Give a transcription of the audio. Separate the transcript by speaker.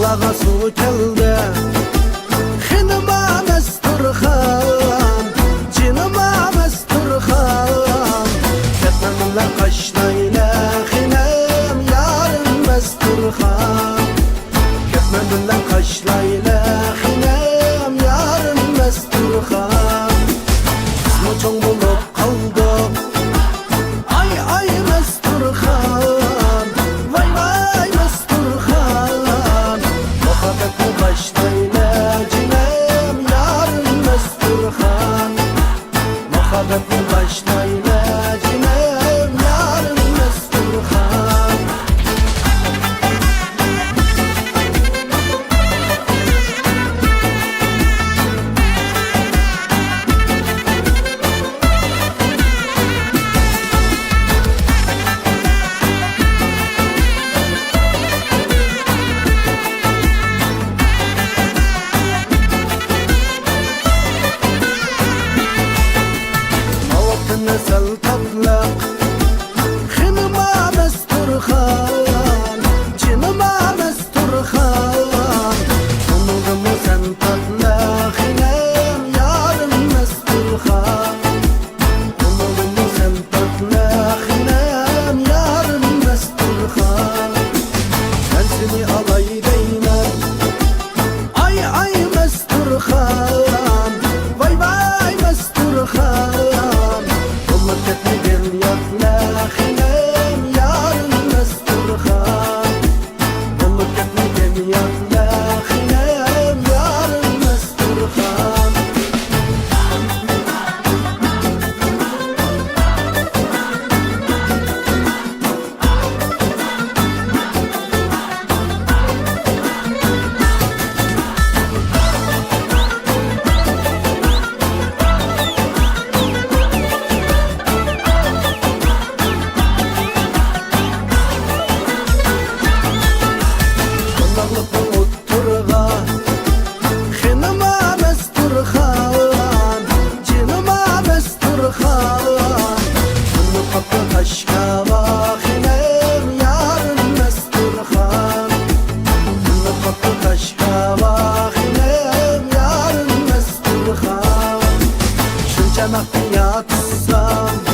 Speaker 1: Qulağa su keldi Xinima Mesturxan Cinima Mesturxan Ketmemler qaşlayla Xinem yarın Mesturxan Ketmemler qaşlayla Xinem yarın Mesturxan İsmi çoğ bulup qaldı Ay ay Mesturxan Vay vay Mesturxan Muhabbetni başlayla Cinem yarın Mesturxan Muhabbetni başlayla Cinem yarın Mesturxan Sel tatlaq Xinima Mesturxan Cinima Mesturxan Umudumı sen tatlaq Xinem yarın Mesturxan Umudumı sen tatlaq Xinem yarın Mesturxan Ben seni alay deymen Ay ay Mesturxan Vay vay Mesturxan Ketmeden yatla Xinem yarın Mesturxan Olup ketmeden yatla Xinem yarın Mesturxan Şunca yatsam